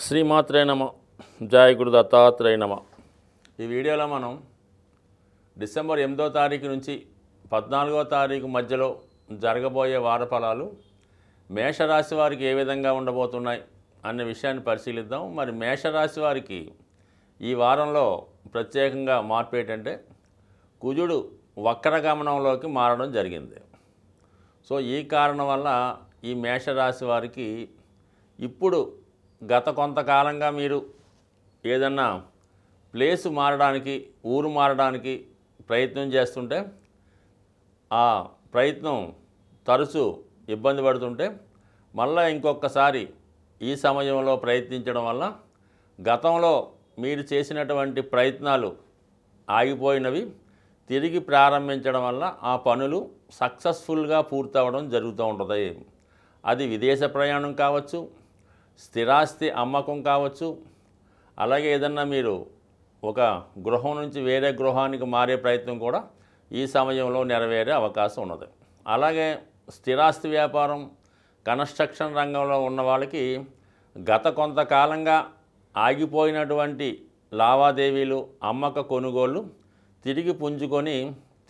శ్రీమాత్రే నమ. జయ గురు దత్తాత్రేయ నమ. ఈ వీడియోలో మనం డిసెంబర్ 8వ తారీఖు నుంచి 14వ తారీఖు మధ్యలో జరగబోయే వార ఫలాలు మేషరాశి వారికి ఏ విధంగా ఉండబోతున్నాయి అనే విషయాన్ని పరిశీలిద్దాం. మరి మేషరాశి వారికి ఈ వారంలో ప్రత్యేకంగా మార్పు ఏంటంటే కుజుడు వక్రగమనంలోకి మారడం జరిగింది. సో ఈ కారణం వల్ల ఈ మేషరాశి వారికి ఇప్పుడు గత కొంతకాలంగా మీరు ఏదన్నా ప్లేసు మారడానికి, ఊరు మారడానికి ప్రయత్నం చేస్తుంటే ఆ ప్రయత్నం తరచూ ఇబ్బంది పడుతుంటే మళ్ళీ ఇంకొకసారి ఈ సమయంలో ప్రయత్నించడం వల్ల గతంలో మీరు చేసినటువంటి ప్రయత్నాలు ఆగిపోయినవి తిరిగి ప్రారంభించడం వల్ల ఆ పనులు సక్సెస్ఫుల్గా పూర్తవడం జరుగుతూ ఉంటుంది. అది విదేశ ప్రయాణం కావచ్చు, స్థిరాస్తి అమ్మకం కావచ్చు, అలాగే ఏదన్నా మీరు ఒక గృహం నుంచి వేరే గృహానికి మారే ప్రయత్నం కూడా ఈ సమయంలో నెరవేరే అవకాశం ఉన్నది. అలాగే స్థిరాస్తి వ్యాపారం, కన్స్ట్రక్షన్ రంగంలో ఉన్న వాళ్ళకి గత కొంతకాలంగా ఆగిపోయినటువంటి లావాదేవీలు, అమ్మక కొనుగోళ్ళు తిరిగి పుంజుకొని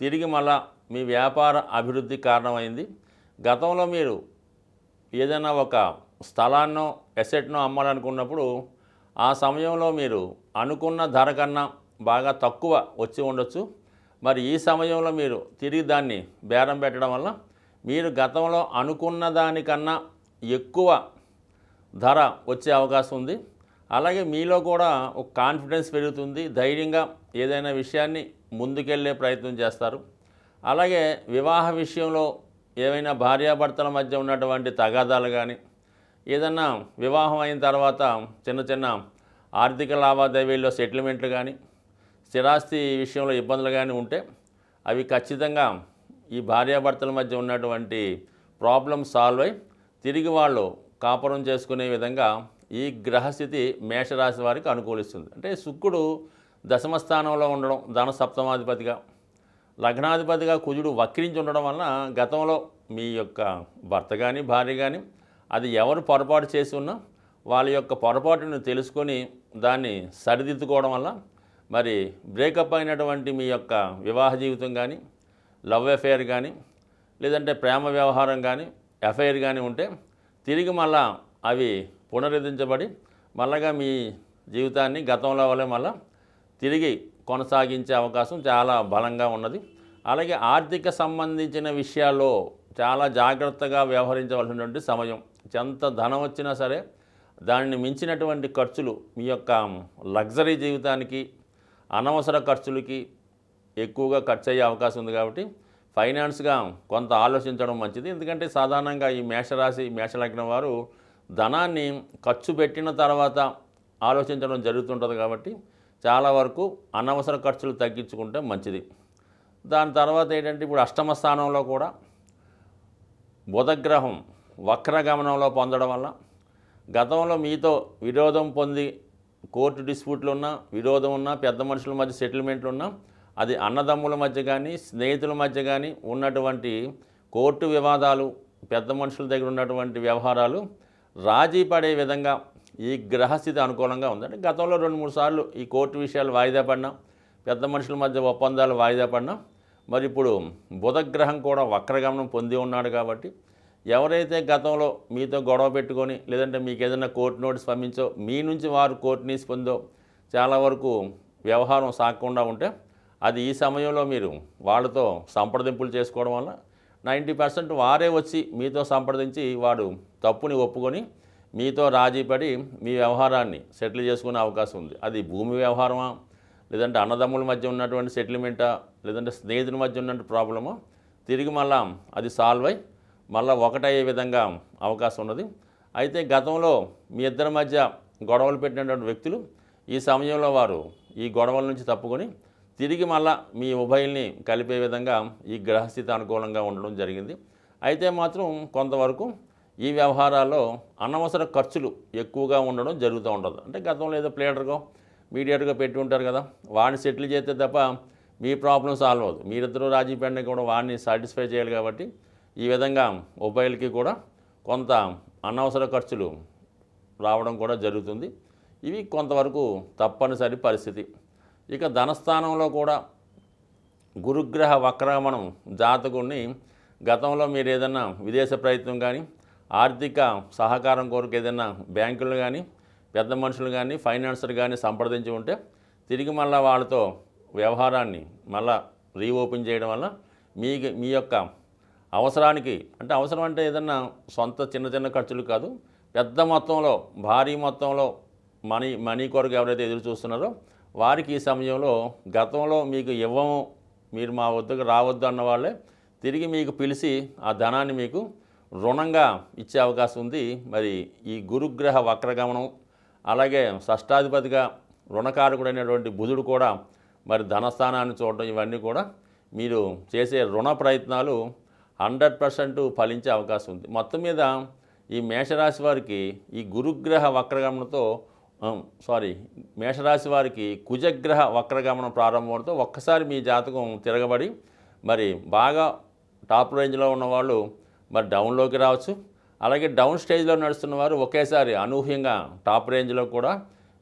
తిరిగి మళ్ళా మీ వ్యాపార అభివృద్ధి కారణమైంది. గతంలో మీరు ఏదైనా ఒక స్థలాన్నో ఎసెట్నో అమ్మాలనుకున్నప్పుడు ఆ సమయంలో మీరు అనుకున్న ధర కన్నా బాగా తక్కువ వచ్చి ఉండొచ్చు. మరి ఈ సమయంలో మీరు తిరిగి దాన్ని బేరం పెట్టడం వల్ల మీరు గతంలో అనుకున్న దానికన్నా ఎక్కువ ధర వచ్చే అవకాశం ఉంది. అలాగే మీలో కూడా ఒక కాన్ఫిడెన్స్ పెరుగుతుంది. ధైర్యంగా ఏదైనా విషయాన్ని ముందుకెళ్ళే ప్రయత్నం చేస్తారు. అలాగే వివాహ విషయంలో ఏవైనా భార్యాభర్తల మధ్య ఉన్నటువంటి తగాదాలు కానీ, ఏదన్నా వివాహం అయిన తర్వాత చిన్న చిన్న ఆర్థిక లావాదేవీల్లో సెటిల్మెంట్లు కానీ, స్థిరాస్తి విషయంలో ఇబ్బందులు కానీ ఉంటే అవి ఖచ్చితంగా ఈ భార్యాభర్తల మధ్య ఉన్నటువంటి ప్రాబ్లం సాల్వ్ అయి తిరిగి వాళ్ళు కాపురం చేసుకునే విధంగా ఈ గ్రహస్థితి మేషరాశి వారికి అనుకూలిస్తుంది. అంటే శుక్రుడు దశమ స్థానంలో ఉండడం, ధన సప్తమాధిపతిగా, లగ్నాధిపతిగా కుజుడు వక్రించి ఉండడం వలన గతంలో మీ యొక్క భర్త కానీ భార్య కానీ అది ఎవరు పొరపాటు చేసి ఉన్నా వాళ్ళ యొక్క పొరపాటును తెలుసుకొని దాన్ని సరిదిద్దుకోవడం వల్ల మరి బ్రేకప్ అయినటువంటి మీ యొక్క వివాహ జీవితం కానీ, లవ్ అఫైర్ కానీ, లేదంటే ప్రేమ వ్యవహారం కానీ, అఫైర్ కానీ ఉంటే తిరిగి మళ్ళా అవి పునరుద్ధరించబడి మళ్ళగా మీ జీవితాన్ని గతంలో వల్లే మళ్ళా తిరిగి కొనసాగించే అవకాశం చాలా బలంగా ఉన్నది. అలాగే ఆర్థిక సంబంధించిన విషయాల్లో చాలా జాగ్రత్తగా వ్యవహరించవలసినటువంటి సమయం. ఎంత ధనం వచ్చినా సరే దానిని మించినటువంటి ఖర్చులు మీ యొక్క లగ్జరీ జీవితానికి, అనవసర ఖర్చులకి ఎక్కువగా ఖర్చు అయ్యే అవకాశం ఉంది. కాబట్టి ఫైనాన్స్గా కొంత ఆలోచించడం మంచిది. ఎందుకంటే సాధారణంగా ఈ మేషరాశి, మేషలగ్నం వారు ధనాన్ని ఖర్చు పెట్టిన తర్వాత ఆలోచించడం జరుగుతుంటుంది. కాబట్టి చాలా వరకు అనవసర ఖర్చులు తగ్గించుకుంటే మంచిది. దాని తర్వాత ఏంటంటే ఇప్పుడు అష్టమ స్థానంలో కూడా బుధగ్రహం వక్రగమనంలో పొందడం వల్ల గతంలో మీతో విరోధం పొంది కోర్టు డిస్ప్యూట్లు ఉన్నా, విరోధం ఉన్నా, పెద్ద మనుషుల మధ్య సెటిల్మెంట్లు ఉన్నా, అది అన్నదమ్ముల మధ్య కానీ స్నేహితుల మధ్య కానీ ఉన్నటువంటి కోర్టు వివాదాలు, పెద్ద మనుషుల దగ్గర ఉన్నటువంటి వ్యవహారాలు రాజీ పడే విధంగా ఈ గ్రహస్థితి అనుకూలంగా ఉంది. అంటే గతంలో 2-3 సార్లు ఈ కోర్టు విషయాలు వాయిదా పడినా, పెద్ద మనుషుల మధ్య ఒప్పందాలు వాయిదా పడినా, మరి ఇప్పుడు బుధగ్రహం కూడా వక్రగమనం పొంది ఉన్నాడు. కాబట్టి ఎవరైతే గతంలో మీతో గొడవ పెట్టుకొని లేదంటే మీకు ఏదైనా కోర్టు నోటీస్ పంపించో, మీ నుంచి వారు కోర్టు నోటీస్ పొందో చాలా వరకు వ్యవహారం సాగకుండా ఉంటే అది ఈ సమయంలో మీరు వాళ్ళతో సంప్రదింపులు చేసుకోవడం వల్ల 90% వారే వచ్చి మీతో సంప్రదించి వాడు తప్పుని ఒప్పుకొని మీతో రాజీపడి మీ వ్యవహారాన్ని సెటిల్ చేసుకునే అవకాశం ఉంది. అది భూమి వ్యవహారమా, లేదంటే అన్నదమ్ముల మధ్య ఉన్నటువంటి సెటిల్మెంటా, లేదంటే స్నేహితుల మధ్య ఉన్నటువంటి ప్రాబ్లమా, తిరిగి మళ్ళా అది సాల్వ్ అయి మళ్ళీ ఒకటయ్యే విధంగా అవకాశం ఉన్నది. అయితే గతంలో మీ ఇద్దరి మధ్య గొడవలు పెట్టినటువంటి వ్యక్తులు ఈ సమయంలో వారు ఈ గొడవల నుంచి తప్పుకొని తిరిగి మళ్ళా మీ ఉభయుల్ని కలిపే విధంగా ఈ గ్రహస్థితి అనుకూలంగా ఉండడం జరిగింది. అయితే మాత్రం కొంతవరకు ఈ వ్యవహారాల్లో అనవసర ఖర్చులు ఎక్కువగా ఉండడం జరుగుతూ ఉంటుంది. అంటే గతంలో ఏదో ప్లేటర్గా మీడియేటర్గా పెట్టి ఉంటారు కదా, వాడిని సెటిల్ చేస్తే తప్ప మీ ప్రాబ్లం సాల్వ్ అవ్వదు. మీరిద్దరూ రాజీ పడినా కూడా వాడిని సాటిస్ఫై చేయాలి. కాబట్టి ఈ విధంగా ఉభయులకి కూడా కొంత అనవసర ఖర్చులు రావడం కూడా జరుగుతుంది. ఇవి కొంతవరకు తప్పనిసరి పరిస్థితి. ఇక ధనస్థానంలో కూడా గురుగ్రహ వక్రగమనం జాతకుడిని గతంలో మీరు ఏదైనా విదేశ ప్రయత్నం కానీ ఆర్థిక సహకారం కొరకు ఏదైనా బ్యాంకులు కానీ పెద్ద మనుషులు కానీ ఫైనాన్సర్ కానీ సంప్రదించి ఉంటే తిరిగి మళ్ళీ వాళ్ళతో వ్యవహారాన్ని మళ్ళా రీఓపెన్ చేయడం వల్ల మీ యొక్క అవసరానికి, అంటే అవసరం అంటే ఏదన్నా సొంత చిన్న చిన్న ఖర్చులు కాదు, పెద్ద మొత్తంలో భారీ మొత్తంలో మనీ కొరకు ఎవరైతే ఎదురు చూస్తున్నారో వారికి ఈ సమయంలో గతంలో మీకు ఇవ్వము, మీరు మా వద్దకు రావద్దు అన్న వాళ్ళే తిరిగి మీకు పిలిచి ఆ ధనాన్ని మీకు రుణంగా ఇచ్చే అవకాశం ఉంది. మరి ఈ గురుగ్రహ వక్రగమనం అలాగే షష్టాధిపతిగా రుణకారకుడైనటువంటి బుధుడు కూడా మరి ధనస్థానాన్ని చూడడం, ఇవన్నీ కూడా మీరు చేసే రుణ ప్రయత్నాలు 100% ఫలించే అవకాశం ఉంది. మొత్తం మీద ఈ మేషరాశి వారికి ఈ గురుగ్రహ వక్రగమనంతో మేషరాశి వారికి కుజగ్రహ వక్రగమనం ప్రారంభంతో ఒక్కసారి మీ జాతకం తిరగబడి మరి బాగా టాప్ రేంజ్లో ఉన్నవాళ్ళు మరి డౌన్లోకి రావచ్చు. అలాగే డౌన్ స్టేజ్లో నడుస్తున్న వారు ఒకేసారి అనూహ్యంగా టాప్ రేంజ్లో కూడా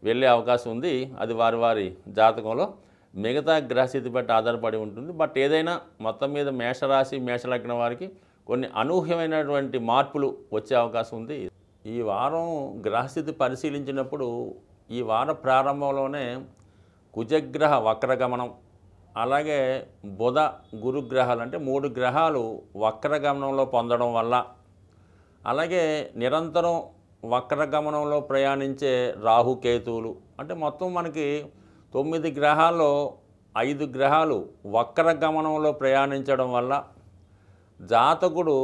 వెళ్ళే అవకాశం ఉంది. అది వారి వారి జాతకంలో మిగతా గ్రహస్థితి బట్టి ఆధారపడి ఉంటుంది. బట్ ఏదైనా మొత్తం మీద మేషరాశి మేషలగ్నం వారికి కొన్ని అనూహ్యమైనటువంటి మార్పులు వచ్చే అవకాశం ఉంది. ఈ వారం గ్రహస్థితి పరిశీలించినప్పుడు ఈ వార ప్రారంభంలోనే కుజగ్రహ వక్రగమనం అలాగే బుధ గురుగ్రహాలు అంటే 3 గ్రహాలు వక్రగమనంలో పొందడం వల్ల, అలాగే నిరంతరం వక్రగమనంలో ప్రయాణించే రాహుకేతువులు అంటే మొత్తం మనకి 9 గ్రహాల్లో 5 గ్రహాలు వక్రగమనంలో ప్రయాణించడం వల్ల జాతకుడు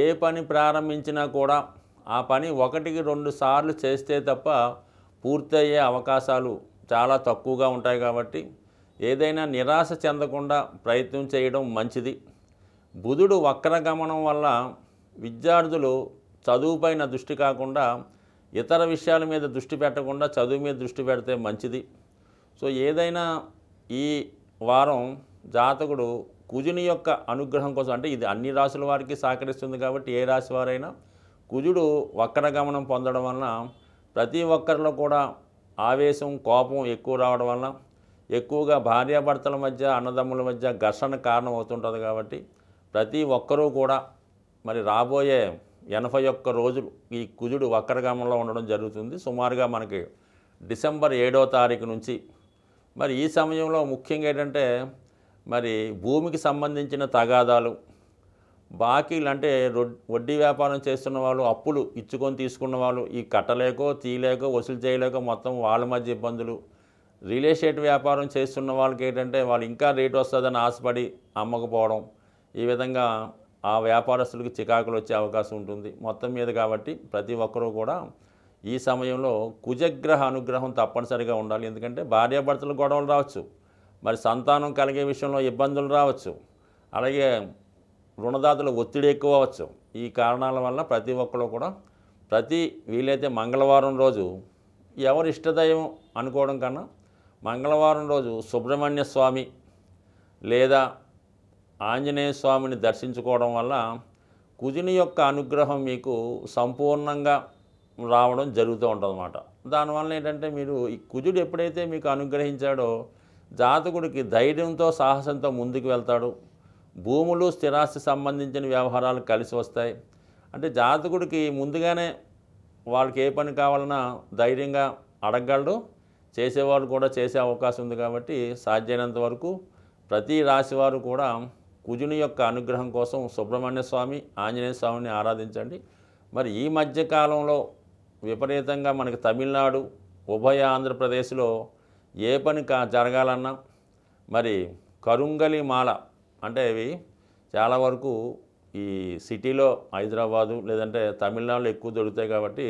ఏ పని ప్రారంభించినా కూడా ఆ పని 1-2 సార్లు చేస్తే తప్ప పూర్తయ్యే అవకాశాలు చాలా తక్కువగా ఉంటాయి. కాబట్టి ఏదైనా నిరాశ చెందకుండా ప్రయత్నం చేయడం మంచిది. బుధుడు వక్రగమనం వల్ల విద్యార్థులు చదువుపైన దృష్టి కాకుండా ఇతర విషయాల మీద దృష్టి పెట్టకుండా చదువు మీద దృష్టి పెడితే మంచిది. సో ఏదైనా ఈ వారం జాతకుడు కుజుని యొక్క అనుగ్రహం కోసం, అంటే ఇది అన్ని రాశుల వారికి సహకరిస్తుంది కాబట్టి ఏ రాశి వారైనా కుజుడు వక్రగమనం పొందడం వలన ప్రతి ఒక్కరిలో కూడా ఆవేశం కోపం ఎక్కువ రావడం వలన ఎక్కువగా భార్యాభర్తల మధ్య అన్నదమ్ముల మధ్య ఘర్షణ కారణం అవుతుంటుంది. కాబట్టి ప్రతి ఒక్కరూ కూడా మరి రాబోయే 81 రోజులు ఈ కుజుడు వక్రగమనంలో ఉండడం జరుగుతుంది. సుమారుగా మనకి డిసెంబర్ 7వ తారీఖు నుంచి మరి ఈ సమయంలో ముఖ్యంగా ఏంటంటే మరి భూమికి సంబంధించిన తగాదాలు, బాకీలు అంటే వడ్డీ వ్యాపారం చేస్తున్న వాళ్ళు, అప్పులు ఇచ్చుకొని తీసుకున్న వాళ్ళు ఈ కట్టలేకో తీయలేకో వసూలు చేయలేకో మొత్తం వాళ్ళ మధ్య ఇబ్బందులు, రియల్ ఎస్టేట్ వ్యాపారం చేస్తున్న వాళ్ళకి ఏంటంటే వాళ్ళు ఇంకా రేటు వస్తుందని ఆశపడి అమ్మకపోవడం, ఈ విధంగా ఆ వ్యాపారస్తులకు చికాకులు వచ్చే అవకాశం ఉంటుంది మొత్తం మీద. కాబట్టి ప్రతి ఒక్కరూ కూడా ఈ సమయంలో కుజగ్రహ అనుగ్రహం తప్పనిసరిగా ఉండాలి. ఎందుకంటే భార్యాభర్తలు గొడవలు రావచ్చు, మరి సంతానం కలిగే విషయంలో ఇబ్బందులు రావచ్చు, అలాగే రుణదాతల ఒత్తిడి ఎక్కువ అవ్వచ్చు. ఈ కారణాల వల్ల ప్రతి ఒక్కరు కూడా వీలైతే మంగళవారం రోజు ఎవరి ఇష్టదైవం అనుకోవడం కన్నా మంగళవారం రోజు సుబ్రహ్మణ్య స్వామి లేదా ఆంజనేయ స్వామిని దర్శించుకోవడం వల్ల కుజుని యొక్క అనుగ్రహం మీకు సంపూర్ణంగా రావడం జరుగుతూ ఉంటుందన్నమాట. దానివల్ల ఏంటంటే మీరు ఈ కుజుడు ఎప్పుడైతే మీకు అనుగ్రహించాడో జాతకుడికి ధైర్యంతో సాహసంతో ముందుకు వెళ్తాడు. భూములు స్థిరాస్తి సంబంధించిన వ్యవహారాలు కలిసి వస్తాయి. అంటే జాతకుడికి ముందుగానే వాళ్ళకి ఏ పని కావాలన్నా ధైర్యంగా అడగగలడు, చేసేవాళ్ళు కూడా చేసే అవకాశం ఉంది. కాబట్టి సాధ్యమైనంత వరకు ప్రతి రాశివారు కూడా కుజుని యొక్క అనుగ్రహం కోసం సుబ్రహ్మణ్య స్వామి ఆంజనేయ స్వామిని ఆరాధించండి. మరి ఈ మధ్యకాలంలో విపరీతంగా మనకి తమిళనాడు ఉభయ ఆంధ్రప్రదేశ్లో ఏ పని జరగాలన్నా మరి కరుంగలి మాల అంటే ఇవి చాలా వరకు ఈ సిటీలో హైదరాబాదు లేదంటే తమిళనాడులో ఎక్కువ దొరుకుతాయి. కాబట్టి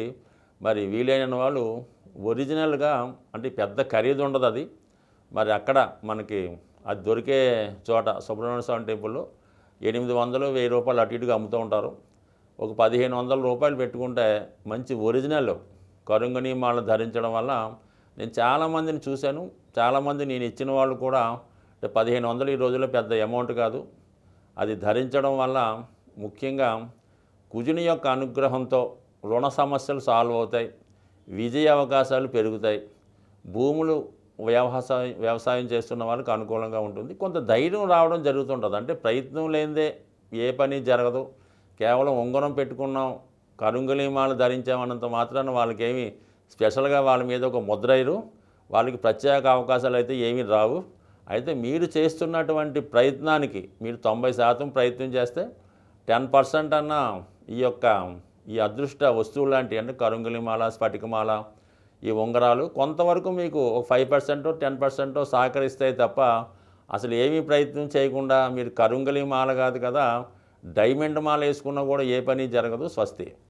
మరి వీలైన వాళ్ళు ఒరిజినల్గా అంటే పెద్ద ఖరీదు ఉండదు అది, మరి అక్కడ మనకి అది దొరికే చోట సుబ్రహ్మణ్య స్వామి టెంపుల్లో 800-1000 రూపాయలు అటు ఇటుగా అమ్ముతూ ఉంటారు. ఒక 1500 రూపాయలు పెట్టుకుంటే మంచి ఒరిజినల్ కరుంగని మాల ధరించడం వల్ల నేను చాలామందిని చూశాను. చాలామంది నేను ఇచ్చిన వాళ్ళు కూడా 1500 ఈ రోజుల్లో పెద్ద అమౌంట్ కాదు. అది ధరించడం వల్ల ముఖ్యంగా కుజుని యొక్క అనుగ్రహంతో రుణ సమస్యలు సాల్వ్ అవుతాయి. విజయ అవకాశాలు పెరుగుతాయి. భూములు వ్యవసాయం చేస్తున్న వాళ్ళకి అనుకూలంగా ఉంటుంది. కొంత ధైర్యం రావడం జరుగుతుంటుంది. అంటే ప్రయత్నం లేనిదే ఏ పని జరగదు. కేవలం ఉంగరం పెట్టుకున్నాం, కరుంగలీమాలు ధరించామన్నంత మాత్రాన వాళ్ళకేమి స్పెషల్గా వాళ్ళ మీద ఒక ముద్రైరు, వాళ్ళకి ప్రత్యేక అవకాశాలు అయితే ఏమీ రావు. అయితే మీరు చేస్తున్నటువంటి ప్రయత్నానికి మీరు 90% ప్రయత్నం చేస్తే 10% అన్నా ఈ అదృష్ట వస్తువులు లాంటి అంటే కరుంగలిమాల, స్ఫటికమాల, ఈ ఉంగరాలు కొంతవరకు మీకు 5% 10% సహకరిస్తాయి తప్ప అసలు ఏమీ ప్రయత్నం చేయకుండా మీరు కరుంగలి మాల కాదు కదా, డైమండ్ మాల వేసుకున్నా కూడా ఏ పని జరగదు. స్వస్తి.